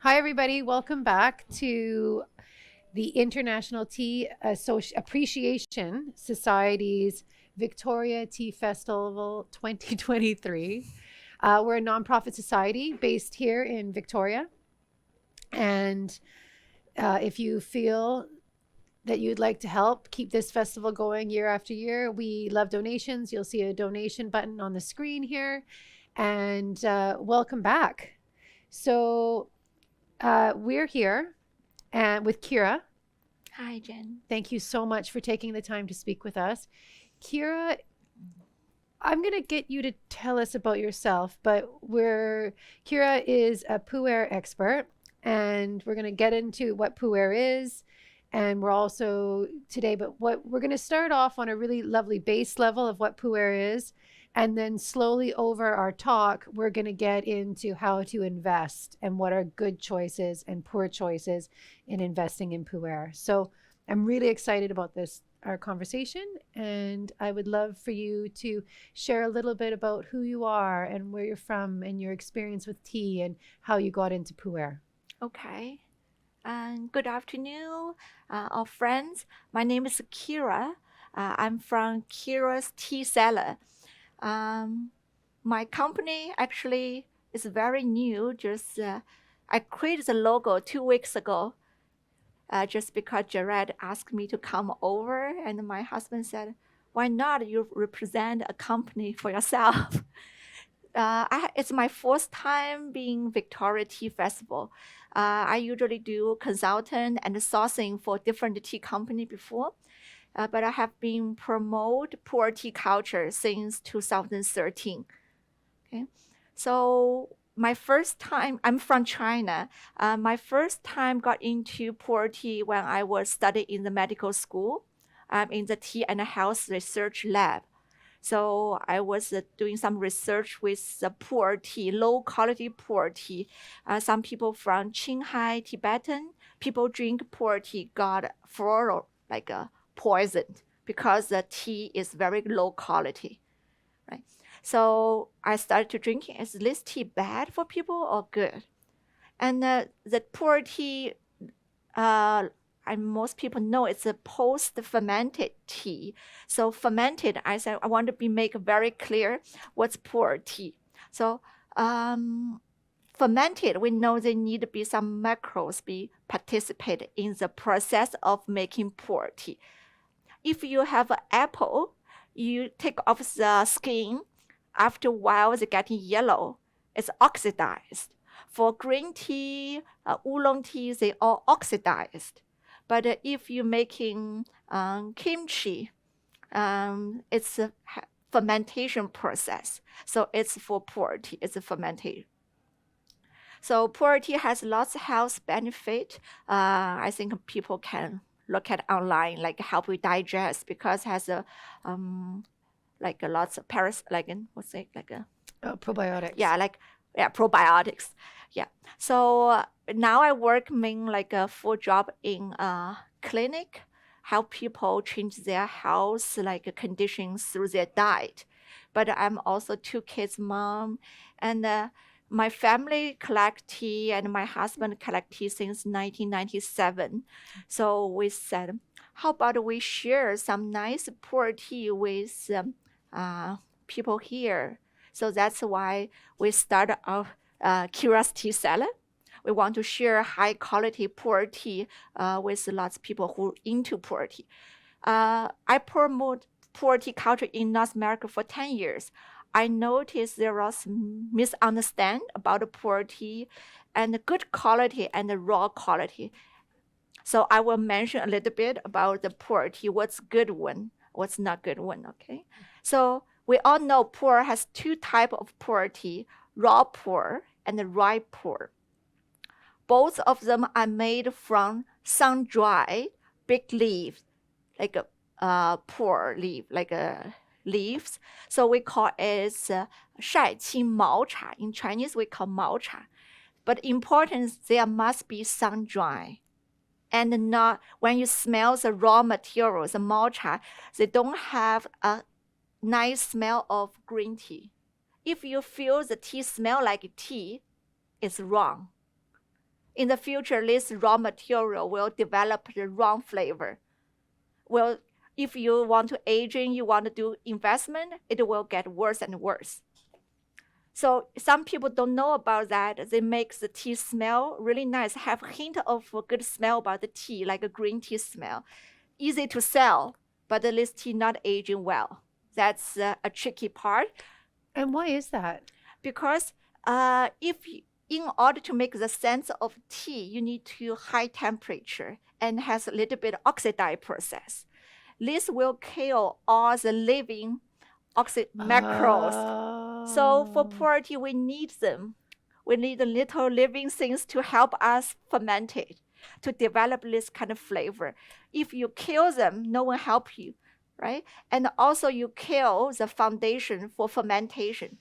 Hi, everybody. Welcome back to the International Tea Appreciation Society's Victoria Tea Festival 2023. We're a nonprofit society based here in Victoria. And if you feel that you'd like to help keep this festival going year after year, we love donations. You'll see a donation button on the screen here. And welcome back. So we're here and with Keira. Hi, Jen. Thank you so much for taking the time to speak with us. Keira, I'm going to get you to tell us about yourself, but Keira is a Pu-Erh expert, and we're going to get into what Pu-Erh is. And we're also today, but what we're going to start off on a really lovely base level of what Pu-Erh is. And then slowly over our talk, we're going to get into how to invest and what are good choices and poor choices in investing in Pu-Erh. So I'm really excited about our conversation. And I would love for you to share a little bit about who you are and where you're from and your experience with tea and how you got into Pu-Erh. Okay. And good afternoon, all friends. My name is Keira. I'm from Keira's Tea Cellar. My company actually is very new. I created the logo 2 weeks ago, just because Jared asked me to come over, and my husband said, "Why not? You represent a company for yourself." It's my first time being Victoria Tea Festival. I usually do consultant and sourcing for different tea company before. But I have been promote puer tea culture since 2013. Okay, so my first time, I'm from China. My first time got into puer tea when I was studying in the medical school. In the tea and health research lab. So I was doing some research with the puer tea, low quality puer tea. Some people from Qinghai, Tibetan, people drink puer tea got fluoro, like poisoned because the tea is very low quality, right? So I started to drinking. Is this tea bad for people or good? And the puer tea, and most people know it's a post-fermented tea. So fermented, I said I want to make very clear what's puer tea. So fermented, we know there need to be some macros be participate in the process of making puer tea. If you have an apple, you take off the skin. After a while, it's getting yellow. It's oxidized. For green tea, oolong tea, they all oxidized. But if you're making kimchi, it's a fermentation process. So it's for puer tea. It's a fermentation. So puer tea has lots of health benefit. I think people can look at online, like help you digest, because it has a like a lots of Probiotics. Yeah, probiotics. Yeah. So now I work like a full job in a clinic, help people change their health conditions through their diet. But I'm also 2 kids mom, and my family collect tea and my husband collect tea since 1997. So we said, how about we share some nice puer tea with people here? So that's why we started our Keira's Tea Cellar. We want to share high quality puer tea with lots of people who are into puer tea. I promote puer tea culture in North America for 10 years. I noticed there was misunderstanding about the puer tea and the good quality and the raw quality. So I will mention a little bit about the puer tea, what's good one, what's not good one, okay? So we all know puer has 2 types of puer tea, raw puer and the ripe puer. Both of them are made from sun-dried big leaves, like a puer leaf, like a leaves. So we call it 晒青毛茶. In Chinese, we call 毛茶. But important, there must be sun-dry. And not when you smell the raw materials, the 毛茶, they don't have a nice smell of green tea. If you feel the tea smell like tea, it's wrong. in the future, this raw material will develop the wrong flavor. Well, if you want to aging, you want to do investment, it will get worse and worse. So some people don't know about that. They make the tea smell really nice, have a hint of a good smell about the tea, like a green tea smell. Easy to sell, but this tea not aging well. That's a tricky part. And why is that? Because in order to make the sense of tea, you need to high temperature and has a little bit oxidize process. This will kill all the living macros. So for puer tea, we need them. We need the little living things to help us ferment it, to develop this kind of flavor. If you kill them, no one help you, right? And also you kill the foundation for fermentation.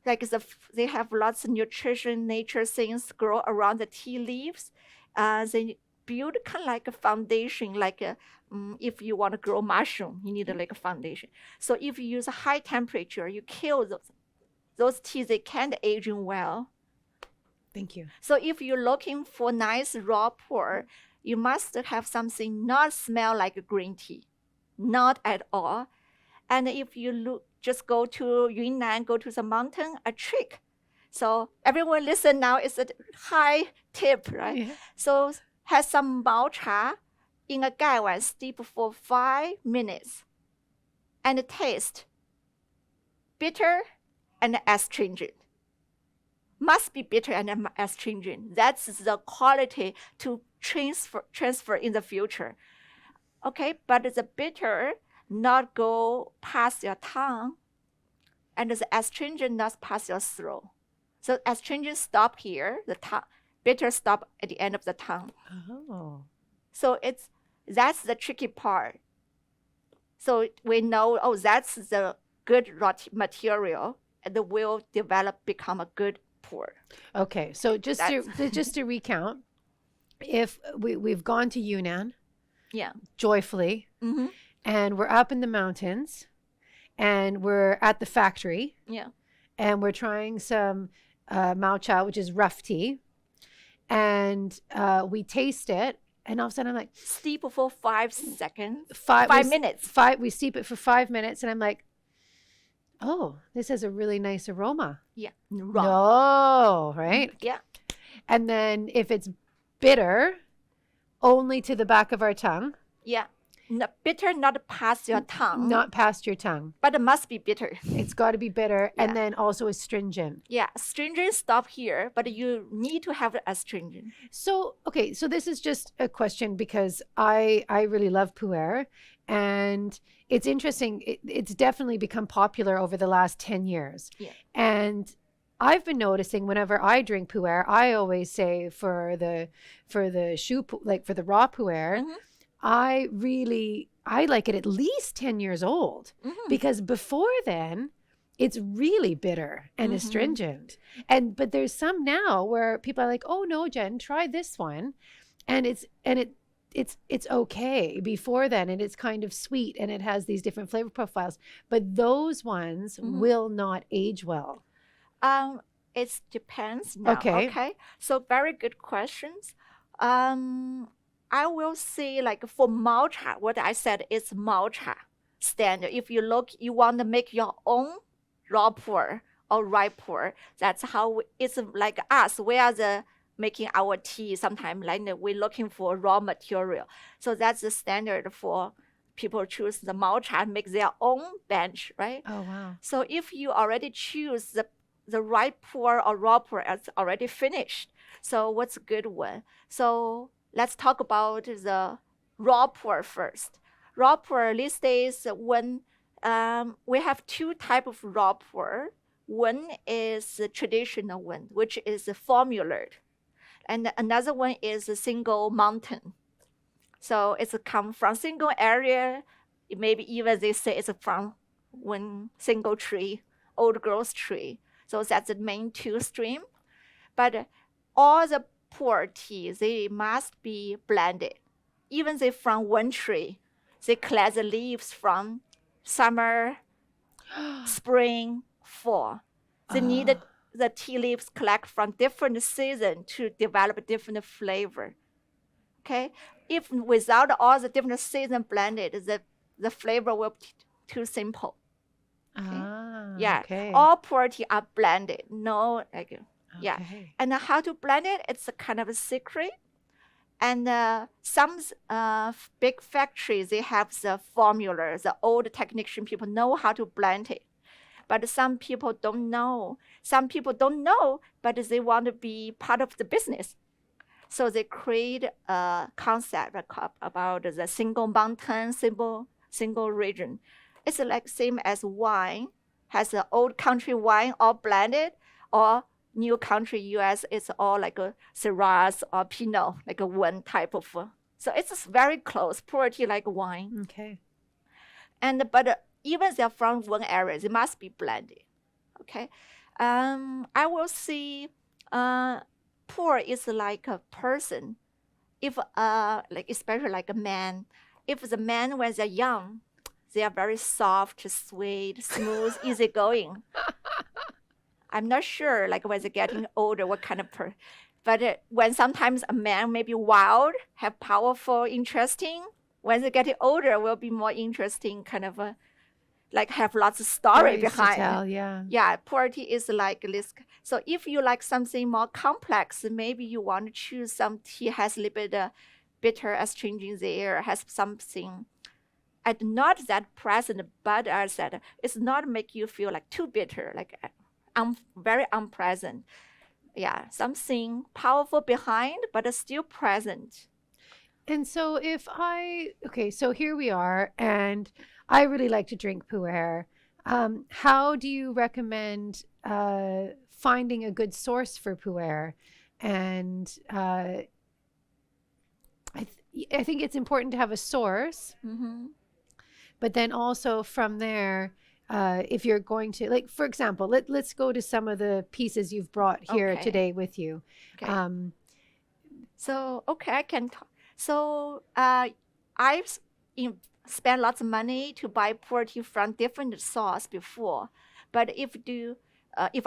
Like they have lots of nutrition, nature things grow around the tea leaves. They build kind of like a foundation, like if you want to grow mushroom, you need like a foundation. So if you use a high temperature, you kill those teas, they can't aging well. Thank you. So if you're looking for nice raw puer, you must have something not smell like a green tea, not at all. And if you just go to Yunnan, go to the mountain, a trick. So everyone listen now, it's a high tip, right? Yeah. So has some mao cha in a gaiwan, steep for 5 minutes, and taste bitter and astringent. Must be bitter and astringent. That's the quality to transfer in the future. Okay, but the bitter not go past your tongue, and the astringent not pass your throat. So astringent stop here, the tongue. Bitter stop at the end of the tongue. Oh. So that's the tricky part. So we know, that's the good raw material, and it will become a good puer. Okay, so just to recount, if we've gone to Yunnan, yeah, joyfully, mm-hmm. and we're up in the mountains, and we're at the factory, yeah, and we're trying some mao cha, which is rough tea, and we taste it, and all of a sudden I'm like, steep for 5 seconds, 5 minutes. We steep it for 5 minutes, and I'm like, oh, this has a really nice aroma. Yeah, no, right? Yeah. And then if it's bitter, only to the back of our tongue. Yeah. Bitter, not past your tongue. Not past your tongue. But it must be bitter. It's got to be bitter. Yeah. And then also astringent. Yeah, astringent stop here, but you need to have the astringent. So, okay, so this is just a question because I really love Pu-Erh. And it's interesting. It's definitely become popular over the last 10 years. Yeah. And I've been noticing whenever I drink Pu-Erh, I always say for the raw Pu-Erh, mm-hmm. I like it at least 10 years old, mm-hmm. because before then it's really bitter and mm-hmm. astringent. But there's some now where people are like, oh no, Jen, try this one. And it's okay before then. And it's kind of sweet and it has these different flavor profiles, but those ones mm-hmm. will not age well. It depends now. Okay. So very good questions. I will say, like for mao cha, what I said is mao cha standard. If you want to make your own raw puer or ripe puer, that's how it's like us. We are making our tea. Sometimes like we're looking for raw material. So that's the standard for people choose the mao cha, make their own bench, right? Oh, wow. So if you already choose the ripe puer or raw puer, it's already finished. So what's a good one? So let's talk about the raw puer first. Raw puer these days, when we have 2 types of raw puer. One is the traditional one, which is formulated, and another one is a single mountain. So it's come from single area. Maybe even they say it's from one single tree, old growth tree. So that's the main 2 stream. But all the puer tea, they must be blended. Even they from one tree, they collect the leaves from summer, spring, fall. They need the tea leaves collect from different season to develop different flavor. Okay, if without all the different season blended, the flavor will be too simple. Yeah, Okay. all puer tea are blended. No, like yeah. Okay. And how to blend it? It's a kind of a secret. And some big factories, they have the formula. The old technician people know how to blend it, but some people don't know. Some people don't know, but they want to be part of the business. So they create a concept about the single mountain, single region. It's like same as wine, has the old country wine all blended, or new country US is all like a Shiraz or Pinot, like a one type of. So it's very close, puer tea like wine. Okay. And but even they're from one area, they must be blended. Okay, I will see. Puer is like a person. If like especially like a man, if the man when they're young, they are very soft, sweet, smooth, easygoing. I'm not sure like when they're getting older what kind of but when sometimes a man may be wild, have powerful, interesting. When they get older, will be more interesting, kind of like have lots of story Stories to behind. tell, yeah. Yeah, puer tea is like this. So if you like something more complex, maybe you want to choose some tea has a little bit bitter astringent there, has something and not that present, but as that it's not make you feel like too bitter, like very unpleasant. Yeah, something powerful behind, but still present. And so so here we are, and I really like to drink Pu-Erh. How do you recommend finding a good source for Pu-Erh? And I think it's important to have a source, but then also from there, if you're going to, like, for example, let's go to some of the pieces you've brought here Okay. today with you. Okay. So okay, I can talk. So I've spent lots of money to buy puer tea from different source before, but if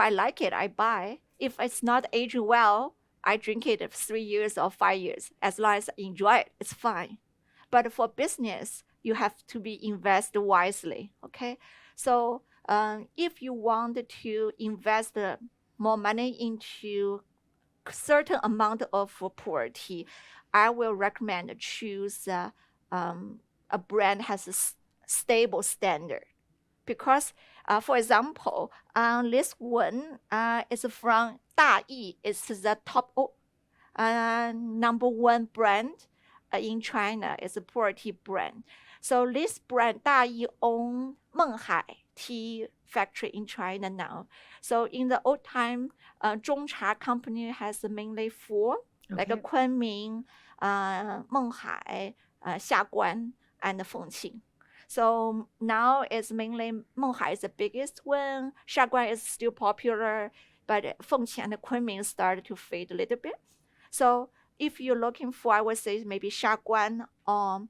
I like it, I buy. If it's not aged well, I drink it 3 years or 5 years. As long as I enjoy it, it's fine. But for business, you have to be invest wisely. Okay, so if you want to invest more money into certain amount of puer tea, I will recommend choose a brand has a stable standard. Because, for example, this one is from Dayi. It's the top number one brand in China. It's a puer tea brand. So this brand, Dayi, own Menghai tea factory in China now. So in the old time, Zhongcha company has mainly four, like a Kunming, Menghai, Xiaguan, and Fengqing. So now it's mainly Menghai is the biggest one. Xiaguan is still popular, but Fengqing and Kunming started to fade a little bit. So if you're looking for, I would say maybe Xiaguan or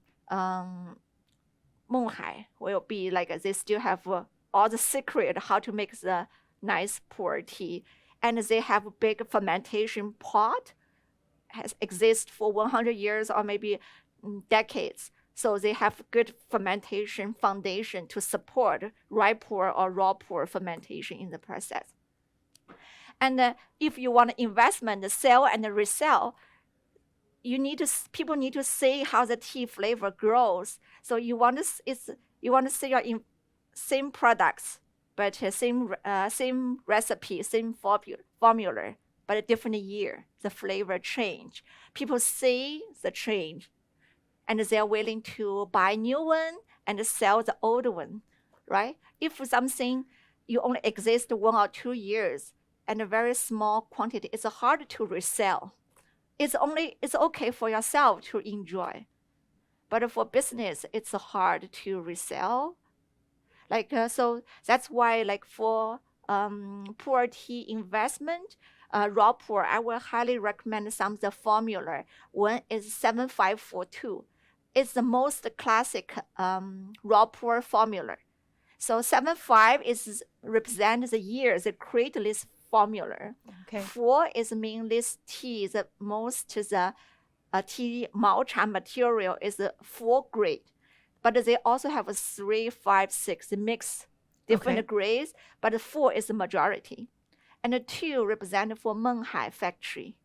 Menghai will be like they still have all the secret how to make the nice puer tea, and they have a big fermentation pot, has exist for 100 years or maybe decades. So they have good fermentation foundation to support dry puer or raw puer fermentation in the process. And if you want investment, sell and resell, people need to see how the tea flavor grows. So you want to see your same products, but same recipe, same formula, but a different year, the flavor change. People see the change, and they're willing to buy new one and sell the old one, right? If something you only exist 1 or 2 years and a very small quantity, it's hard to resell. It's okay for yourself to enjoy, but for business, it's hard to resell. Like so that's why like for puer tea investment, raw puer, I will highly recommend some of the formula. One is 7542. It's the most classic raw puer formula. So 75 represents the year they create this formula. Okay. 4 is mean this tea is the most the tea matcha material is 4 grade, but they also have a 3, 5, 6 mix different Okay. grades, but 4 is the majority, and the 2 represent for Menghai factory.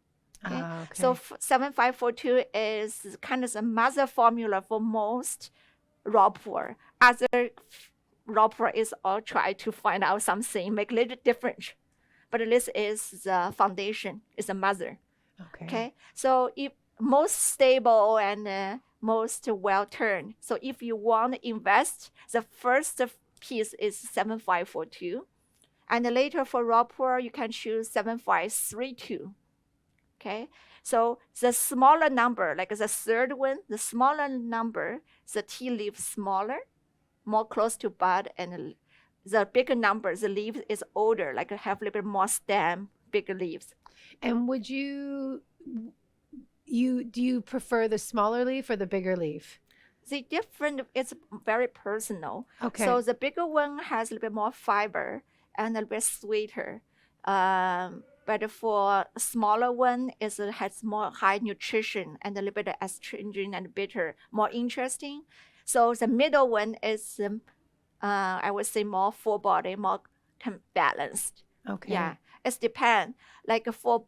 Okay, Okay. so 7542 is kind of the mother formula for most raw puer. Other raw puer is all try to find out something, make a little different. But this is the foundation, is the mother. Okay. So if most stable and most well turned. So if you want to invest, the first piece is 7542. And later for raw puer, you can choose 7532. Okay, so the smaller number, like the third one, the smaller number, the tea leaf smaller, more close to bud, and the bigger number, the leaf is older, like have a little bit more stem, bigger leaves. And would do you prefer the smaller leaf or the bigger leaf? The different, it's very personal. Okay. So the bigger one has a little bit more fiber and a little bit sweeter. But for a smaller one, it has more high nutrition and a little bit astringent and bitter, more interesting. So the middle one is, I would say, more full body, more balanced. Okay. Yeah, it depends. Like for,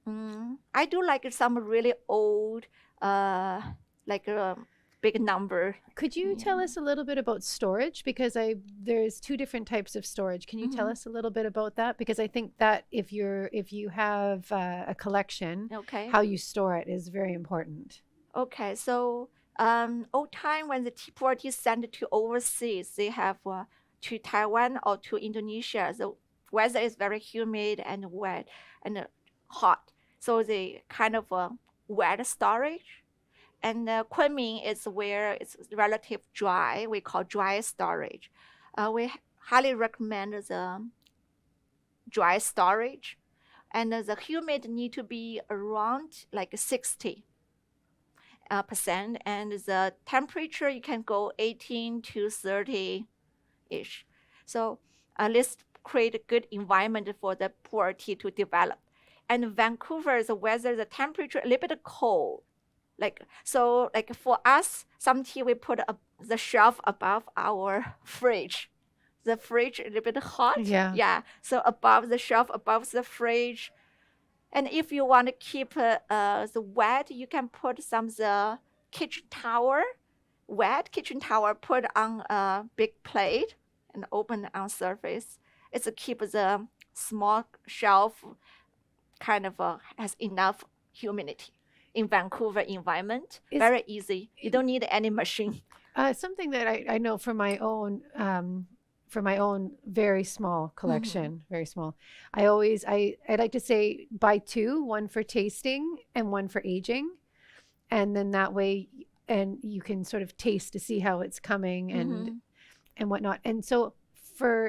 I do like some really old, like a big number. Could you tell us a little bit about storage? Because there's 2 different types of storage. Can you tell us a little bit about that? Because I think that if you have a collection, Okay, how you store it is very important. Okay, so old time when the tea party sent to overseas, they have to Taiwan or to Indonesia. The weather is very humid and wet and hot, so they kind of wet storage. And Kunming is where it's relative dry. We call dry storage. We highly recommend the dry storage, and the humid need to be around like 60%, and the temperature you can go 18 to 30 ish. So let's create a good environment for the puer tea to develop. And Vancouver, the weather, the temperature a little bit cold. Like for us, some tea we put the shelf above our fridge. The fridge a little bit hot. Yeah. So above the shelf, above the fridge. And if you want to keep the wet, you can put some the kitchen towel, wet kitchen towel, put on a big plate and open on surface. It's keep the small shelf kind of has enough humidity. In Vancouver environment, very easy. You don't need any machine. Something that I know from my own very small collection, very small. I like to say buy 2, one for tasting and one for aging, and then that way, and you can sort of taste to see how it's coming and whatnot. And so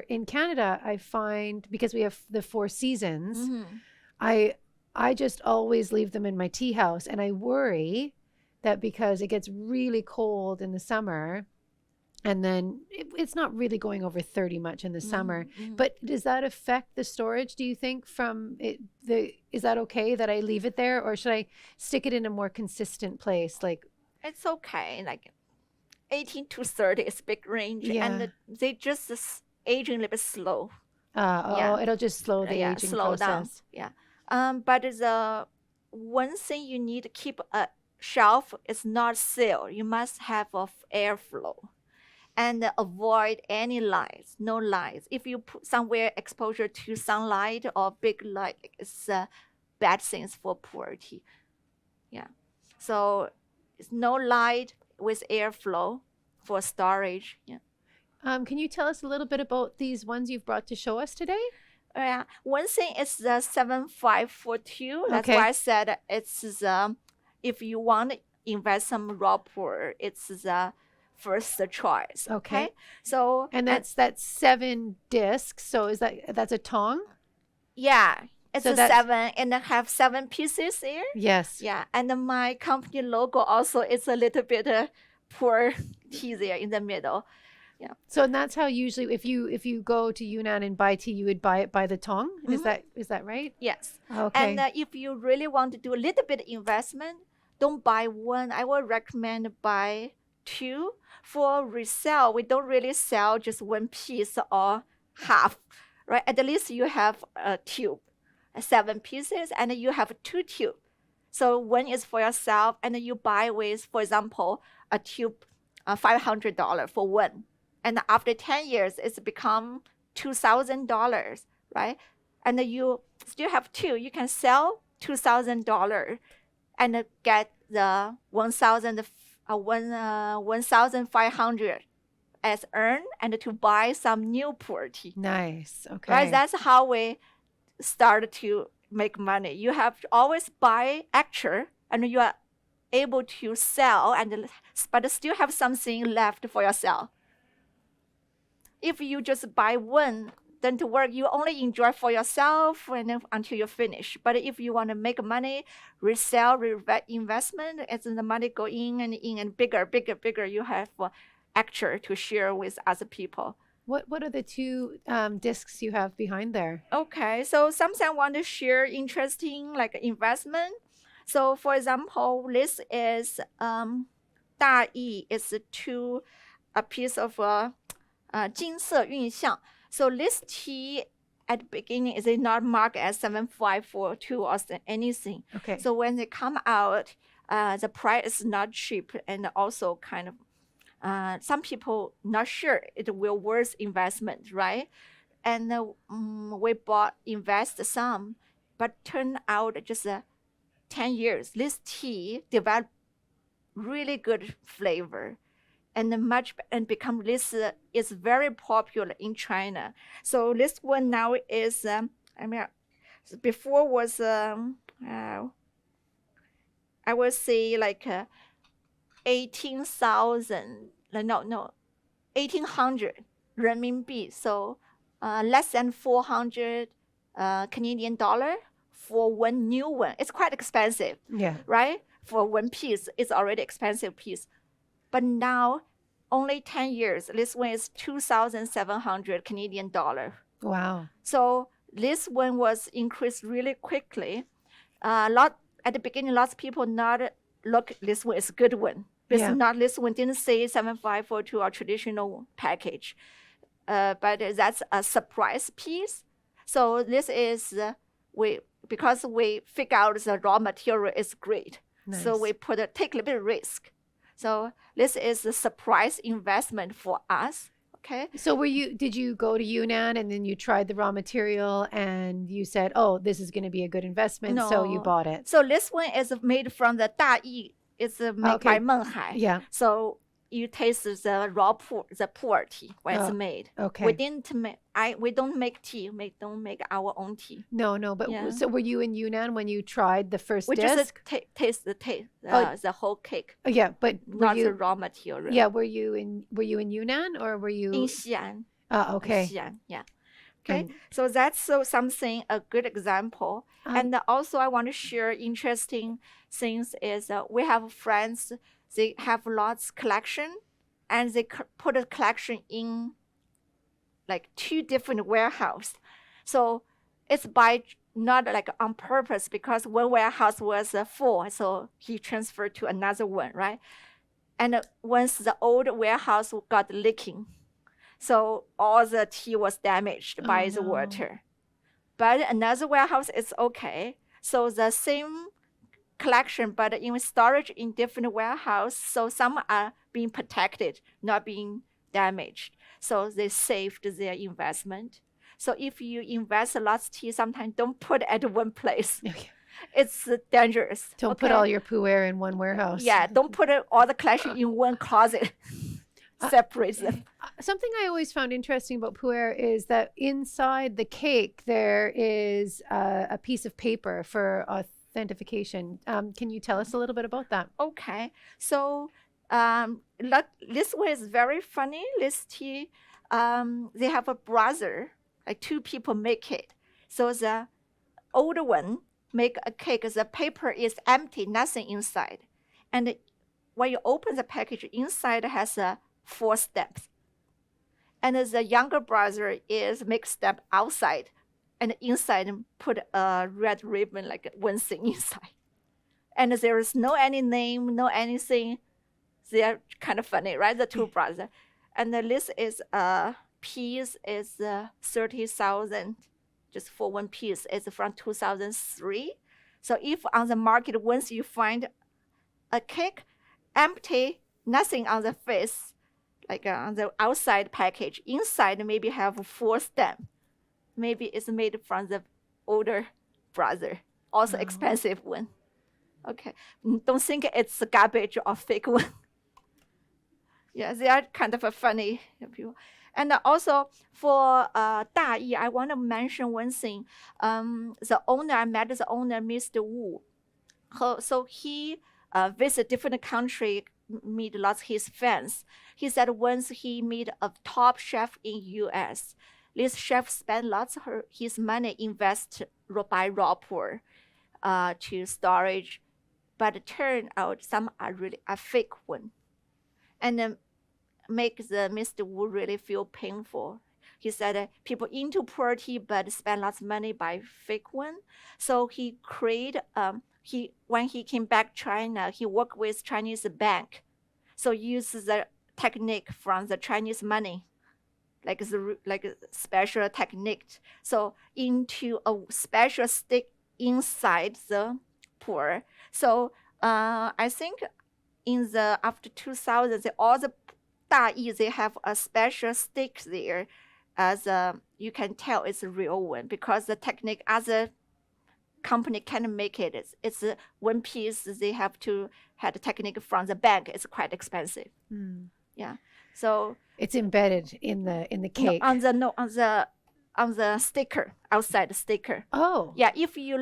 in Canada, I find, because we have the 4 seasons, I just always leave them in my tea house, and I worry that because it gets really cold in the summer, and then it's not really going over 30 much in the summer. But does that affect the storage, do you think, from it? Is that okay that I leave it there, or should I stick it in a more consistent place? Like, it's okay. Like 18 to 30 is big range, and they just aging a little bit slow. It'll just slow the aging process. Down. But the one thing you need to keep a shelf is not sealed. You must have airflow, and avoid any lights, no lights. If you put somewhere exposure to sunlight or big light, it's bad things for puer tea. Yeah, so it's no light with airflow for storage. Yeah. Can you tell us a little bit about these ones you've brought to show us today? Yeah, one thing is the 7542. That's why I said it's if you want to invest some raw puer, it's the first choice. Okay. So that's 7 discs. So that's a tong? Yeah, it's a 7, and I have 7 pieces here. Yes. Yeah, and my company logo also is a little bit puer tea there in the middle. Yeah. So and that's how usually if you go to Yunnan and buy tea, you would buy it by the tong. Is that right? Yes. Okay. And if you really want to do a little bit investment, don't buy one. I would recommend buy two. For resale, we don't really sell just one piece or half, right? At least you have a tube, 7 pieces, and you have 2 tubes. So one is for yourself, and you buy with, for example, a tube, $500 for one. And after 10 years, it's become $2,000, right? And you still have 2. You can sell $2,000 and get the 1,500 as earned, and to buy some new puer tea. Nice. Okay. Right? That's how we start to make money. You have to always buy extra, and you are able to sell, but still have something left for yourself. If you just buy one, then to work, you only enjoy for yourself until you finish. But if you want to make money, resell, investment, as the money go in and bigger, you have extra to share with other people. What are the 2 discs you have behind there? Okay, so something I want to share interesting like investment. So for example, this is 大义 is a piece of 金色韵象. So this tea at the beginning is not marked as 7542 or anything. Okay. So when they come out, the price is not cheap, and also kind of some people not sure it will worth investment, right? And we invest some, but turned out just 10 years, this tea developed really good flavor. And become this is very popular in China. So this one now is before was I would say like 18,000 1800 renminbi. So less than 400 Canadian dollar for one new one. It's quite expensive. Yeah. Right? For one piece, it's already expensive piece. But now, only 10 years, this one is 2,700 Canadian dollar. Wow. So this one was increased really quickly. At the beginning, lots of people not look, this one is a good one. This one didn't say 7542 or traditional package. But that's a surprise piece. So this is, because we figure out the raw material is great. Nice. So we take a little bit of risk. So this is a surprise investment for us. Okay. So did you go to Yunnan and then you tried the raw material and you said, oh, this is going to be a good investment, so you bought it? So this one is made from the 大义. It's made by Menghai. Yeah. So you taste the raw puer tea when it's made. Okay. We don't make tea. We don't make our own tea. No. But so were you in Yunnan when you tried the first disc? We just taste the whole cake. Oh yeah, but not the raw material. Yeah. Were you in Yunnan or were you in Xi'an? Okay. In Xi'an, yeah. Okay. So that's something, a good example. And also I want to share interesting things is we have friends. They have lots collection, and they put a collection in like 2 different warehouses. So it's by not like on purpose, because one warehouse was full, so he transferred to another one, right? And once the old warehouse got leaking, so all the tea was damaged by the water. But another warehouse is okay. So the same collection, but in storage in different warehouse, so some are being protected, not being damaged. So they saved their investment. So if you invest lots of tea, sometimes don't put it at one place. Okay. It's dangerous. Don't put all your puer in one warehouse. Yeah, don't put all the collection in one closet. Separate them. Something I always found interesting about puer is that inside the cake there is a piece of paper for authentication. Can you tell us a little bit about that? Okay. So this one is very funny. This tea, they have a brother, like 2 people make it. So the older one make a cake. The paper is empty, nothing inside. And when you open the package, inside has 4 steps. And the younger brother is make step outside, and inside put a red ribbon like one thing inside. And there is no any name, no anything. They are kind of funny, right? The two brothers. And the list is piece is 30,000 just for one piece. It's from 2003. So if on the market, once you find a cake, empty, nothing on the face, like on the outside package, inside maybe have 4 stamp. Maybe it's made from the older brother, also expensive one. Okay, don't think it's garbage or fake one. Yeah, they are kind of a funny people. And also for Da Yi, I want to mention one thing. The owner, I met the owner, Mr. Wu. So he visit different country, meet lots of his fans. He said once he meet a top chef in U.S. This chef spent lots of his money invest by raw puer to storage, but it turned out some are really a fake one, and make the Mr. Wu really feel painful. He said people into puer tea but spend lots of money by fake one. So he create when he came back China, he worked with Chinese bank, so uses the technique from the Chinese money, like a special technique. So into a special stick inside the puer. So I think in the after 2000, all the Da Yi, they have a special stick there, as you can tell it's a real one, because the technique other company can't make it. It's one piece. They have to have the technique from the bank. It's quite expensive. Yeah, so it's embedded in the cake. On the sticker, outside the sticker. Oh. Yeah, if you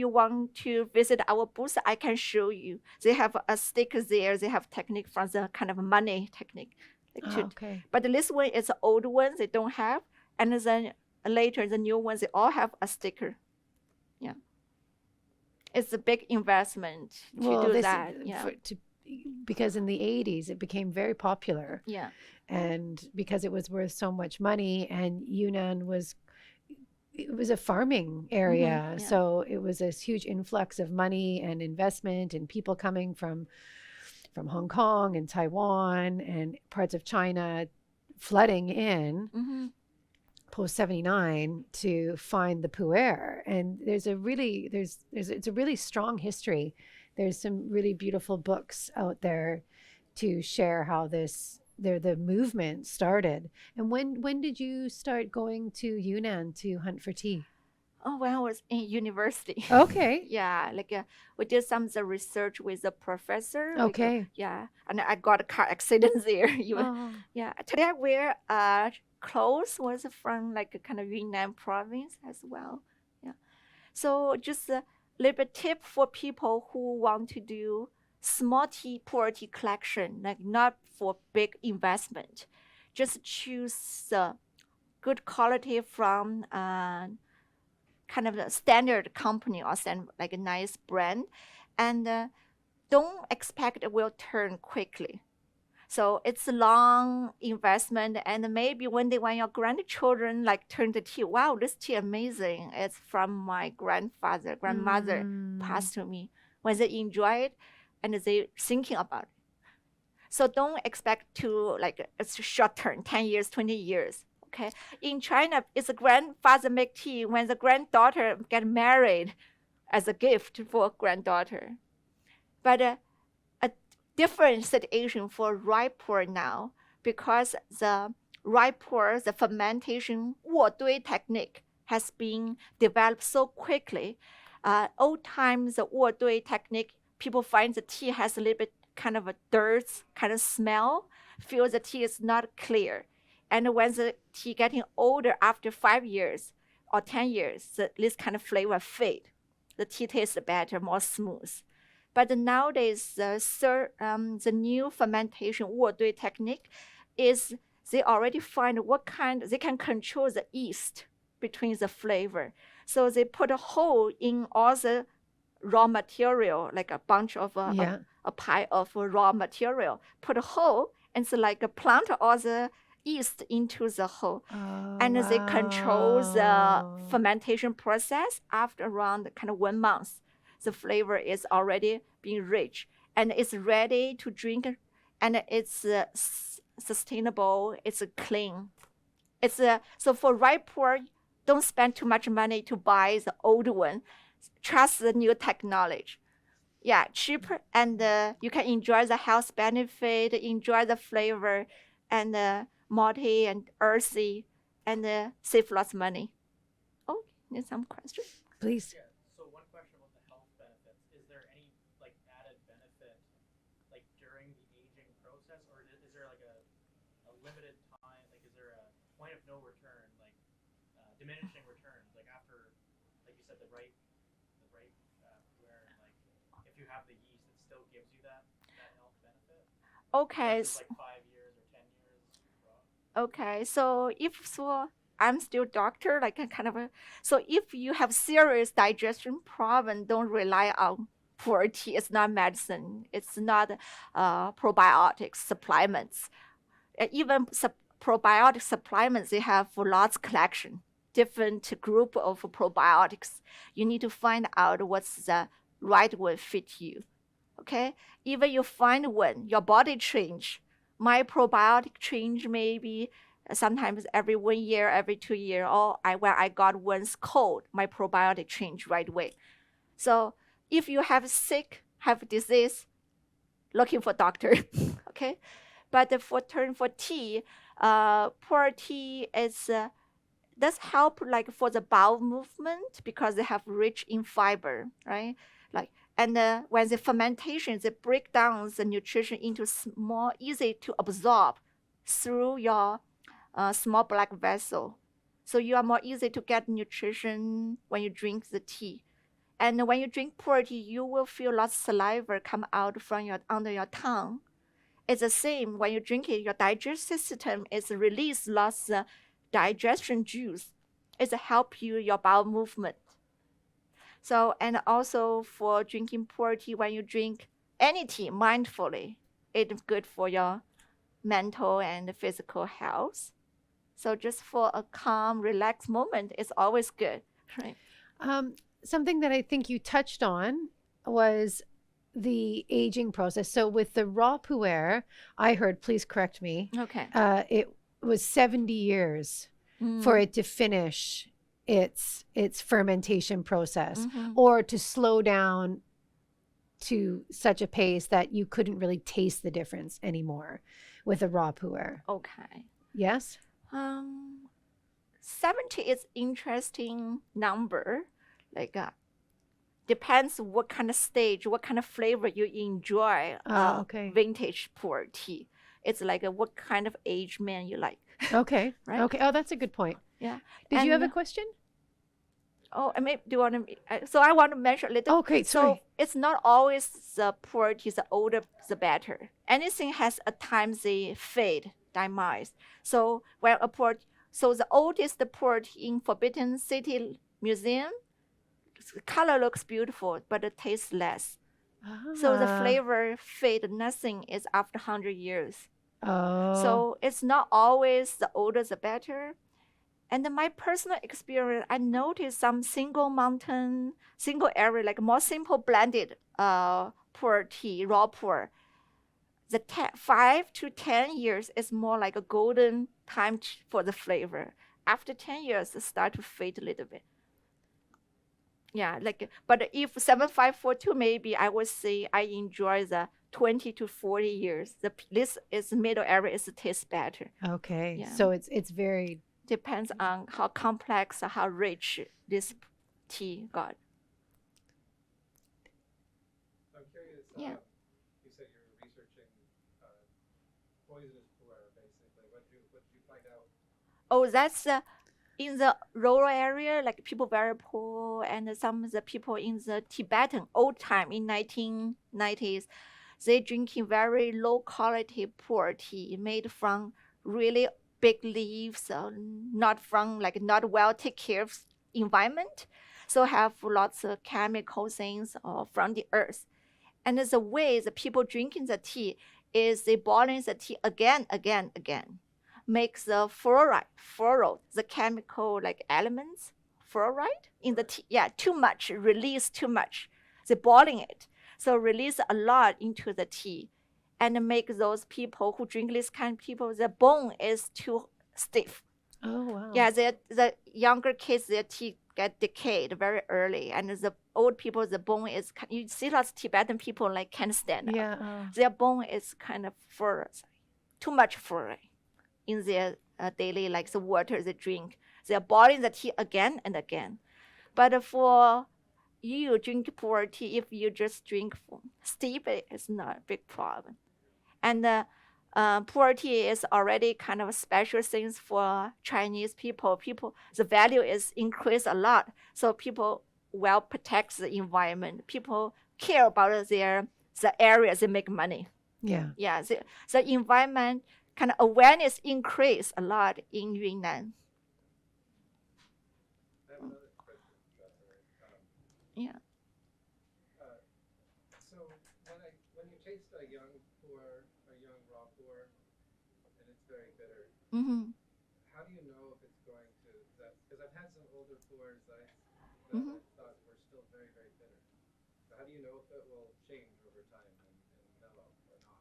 want to visit our booth, I can show you. They have a sticker there. They have technique from the kind of money technique. Okay. But this one is an old one they don't have. And then later, the new ones, they all have a sticker. Yeah. It's a big investment to do that. Yeah. Because in the 80s, it became very popular. Yeah. And because it was worth so much money, and Yunnan was a farming area, so it was this huge influx of money and investment, and people coming from Hong Kong and Taiwan and parts of China flooding in post 79 to find the Pu-Erh. And it's a really strong history. There's some really beautiful books out there to share how the movement started. And when did you start going to Yunnan to hunt for tea? Oh, when I was in university. Okay. Yeah, we did some of the research with the professor. Okay. Yeah, and I got a car accident there. Yeah, today I wear clothes was from a kind of Yunnan province as well. Yeah, so just a little bit tip for people who want to do small puer tea collection, not for big investment. Just choose good quality from kind of a standard company or like a nice brand, and don't expect it will turn quickly. So it's a long investment, and maybe one day when your grandchildren turn the tea, wow, this tea amazing. It's from my grandmother passed to me. When they enjoy it, and they thinking about it. So don't expect to it's short term, 10 years, 20 years. Okay. In China, it's a grandfather make tea when the granddaughter get married as a gift for granddaughter. But a different situation for rye puer now, because the rye puer, the fermentation 卧堆 technique has been developed so quickly. Old times, the 卧堆 technique, people find the tea has a little bit kind of a dirt kind of smell, feel the tea is not clear. And when the tea getting older, after 5 years or 10 years, this kind of flavor fade. The tea tastes better, more smooth. But nowadays, the new fermentation 卧堆 technique is they already find they can control the yeast between the flavor. So they put a hole in all the raw material, like a bunch of a pile of raw material, put a hole, and so plant all the yeast into the whole. Oh, And they control the wow. fermentation process after around kind of 1 month. The flavor is already being rich and it's ready to drink, and it's sustainable, it's clean. It's so for ripe puer, don't spend too much money to buy the old one. Trust the new technology. Yeah, cheaper, and you can enjoy the health benefit, enjoy the flavor, and malty and earthy, and save lots of money. Oh, need some question? Please. Yeah. So one question about the health benefits: is there any like added benefit, like during the aging process, or is there like a limited time? Like, is there a point of no return, like diminishing returns, like after, like you said, the right where like if you have the yeast, it still gives you that health benefit? Okay. Versus like 5 years or 10 years. Okay, so I'm still doctor, like a kind of a, so if you have serious digestion problem, don't rely on puer tea. It's not medicine. It's not probiotic supplements. Even probiotic supplements, they have lots collection, different group of probiotics. You need to find out what's the right one fit you. Okay, even you find one, your body change. My probiotic change maybe sometimes every 1 year, every 2 year. Or when I got once cold, my probiotic change right away. So if you have sick, have disease, looking for doctor. Okay, but for tea, puer tea is does help like for the bowel movement because they have rich in fiber, right? Like, and when the fermentation, they break down the nutrition into more easy to absorb through your small black vessel. So you are more easy to get nutrition when you drink the tea. And when you drink puer tea, you will feel lots of saliva come out from your under your tongue. It's the same when you drink it, your digestive system is release lots of digestion juice. It's help you your bowel movement. So, and also for drinking puer tea, when you drink any tea mindfully, it's good for your mental and physical health. So just for a calm, relaxed moment is always good, right? Something that I think you touched on was the aging process. So with the raw puer, I heard, please correct me, Okay. it was 70 years for it to finish its fermentation process, or to slow down to such a pace that you couldn't really taste the difference anymore with a raw puer. Okay. Yes? 70 is interesting number. Like depends what kind of stage, what kind of flavor you enjoy. Okay. Vintage puer tea. It's like what kind of age man you like. Okay. Right? Okay. Oh, that's a good point. Yeah. Did you have a question? Oh, I mean, do you want to? So I want to mention a little. Oh, great. So Sorry. it's not always the puer tea. The older, the better. Anything has a time they fade, demise. So when a puer, so the oldest puer tea in Forbidden City Museum, the color looks beautiful, but it tastes less. So the flavor fade. Nothing is after 100 years. Oh. So it's not always the older the better. And in my personal experience, I noticed some single mountain, single area, like more simple blended puer tea, raw puer. The 5 to 10 years is more like a golden time for the flavor. After 10 years, it start to fade a little bit. Yeah, like, but if 7542, maybe I would say I enjoy the 20 to 40 years. This is middle area is tastes better. Okay. Yeah. So it's very depends on how complex, how rich this tea got. I'm curious. Yeah. You said you were researching poisonous puer, basically. What did you find out? Oh, that's in the rural area, like people very poor, and some of the people in the Tibetan old time in 1990s, they drinking very low quality puer tea made from really big leaves, not from like not well take care of environment, so have lots of chemical things from the earth. And the way the people drinking the tea is they boiling the tea again, makes the fluoride, the chemical like elements, fluoride in the tea. Yeah, too much, release too much. They're boiling it. So release a lot into the tea and make those people who drink this kind of people, their bone is too stiff. Oh, wow. Yeah, the younger kids, their teeth get decayed very early. And the old people, the bone is, you see lots of Tibetan people like can't stand up. Yeah. Oh. Their bone is kind of too much fluoride in their daily, like the water they drink. They're boiling the tea again and again. But for you drink puer tea, if you just drink steep, it's not a big problem. And puer tea is already kind of a special things for Chinese people. The value is increased a lot. So people well protect the environment. People care about the areas they make money. Yeah. Yeah, the environment kind of awareness increase a lot in Yunnan. I have another question, Professor. Yeah. So when you taste a young puer, a young raw puer, and it's very bitter, Mm-hmm. how do you know if it's going to that? Because I've had some older puers that Mm-hmm. I thought were still very, very bitter. So how do you know if it will change over time and mellow or not?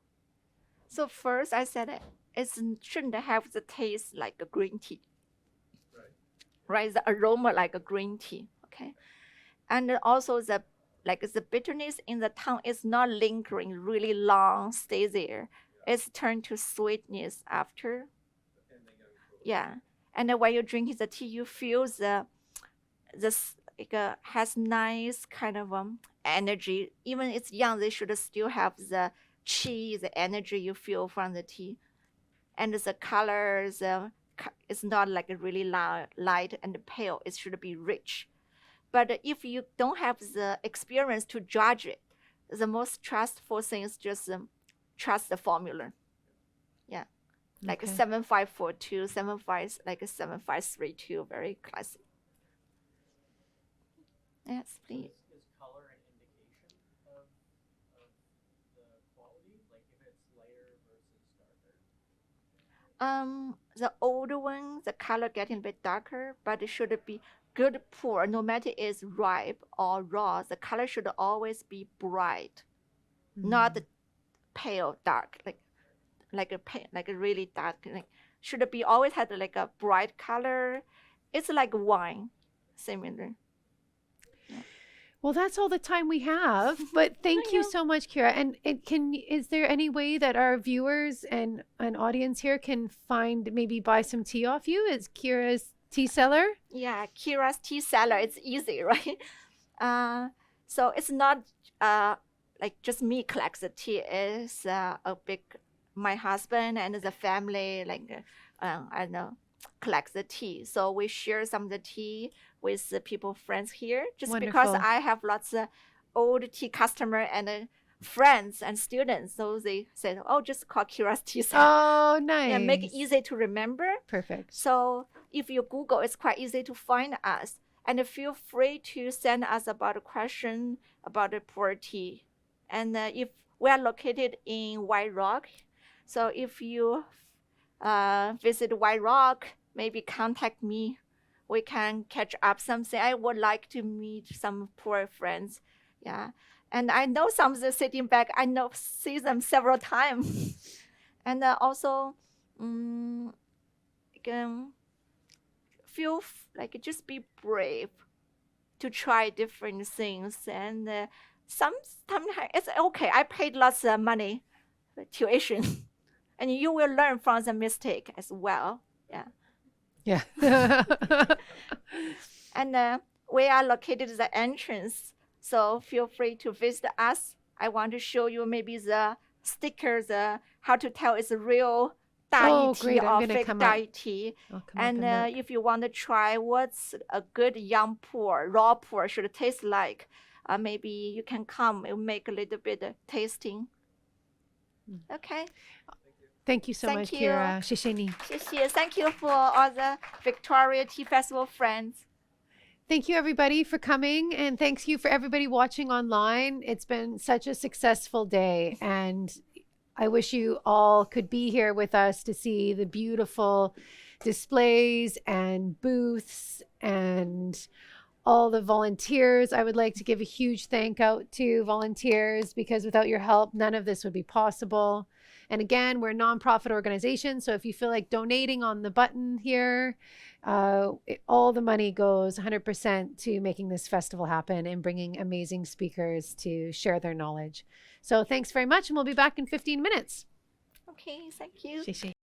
So first I said it shouldn't have the taste like a green tea. Right, the aroma like a green tea. Okay, and also the bitterness in the tongue is not lingering really long, stay there. It's turned to sweetness after. And the young puer. Yeah, and then when you drink the tea, you feel has nice kind of energy. Even it's young, they should still have the chi, the energy you feel from the tea, and the colors. It's not like a really light and pale. It should be rich. But if you don't have the experience to judge it, the most trustful thing is just trust the formula. Yeah, like Okay. 7542, 7532, very classic. Yes, please. Is color an indication of the quality? Like if it's lighter versus darker? The older one, the color getting a bit darker, but it should be good puer. No matter it's ripe or raw, the color should always be bright, not pale dark, like a really dark. Should be always had like a bright color. It's like wine, similar. Well, that's all the time we have. But thank you know. so much, Keira. And is there any way that our viewers and an audience here can maybe buy some tea off you? Is Keira's tea cellar? Yeah, Keira's tea cellar. It's easy, right? So it's not like just me collect the tea. It's my husband and the family I know collect the tea. So we share some of the tea with the friends here. Just because Wonderful. I have lots of old tea customer and friends and students, so they said, "Oh, just call Keira's tea cellar." Oh, nice. Yeah, make it easy to remember. Perfect. So if you Google, it's quite easy to find us. And feel free to send us about a question about the puer tea. And if we are located in White Rock, so if you visit White Rock, maybe contact me. We can catch up something. I would like to meet some puer friends. Yeah. And I know some of them sitting back. I see them several times. And also, feel just be brave to try different things. And sometimes it's okay. I paid lots of money for tuition. And you will learn from the mistake as well. Yeah. Yeah. And we are located at the entrance. So feel free to visit us. I want to show you maybe the stickers, how to tell it's a real Oh, Dai great. tea I'm or gonna fake come Dai up. tea. I'll come And up and look. if you want to try what's a good young puer, raw puer should taste like, maybe you can come and make a little bit of tasting. Okay. Thank you so Thank much, you. Keira. 谢谢你. 谢谢. Thank you for all the Victoria Tea Festival friends. Thank you, everybody, for coming. And thanks you for everybody watching online. It's been such a successful day. And I wish you all could be here with us to see the beautiful displays and booths and all the volunteers. I would like to give a huge thank out to volunteers because without your help, none of this would be possible. And again, we're a nonprofit organization. So if you feel like donating on the button here, all the money goes 100% to making this festival happen and bringing amazing speakers to share their knowledge. So thanks very much. And we'll be back in 15 minutes. Okay, thank you. 谢谢。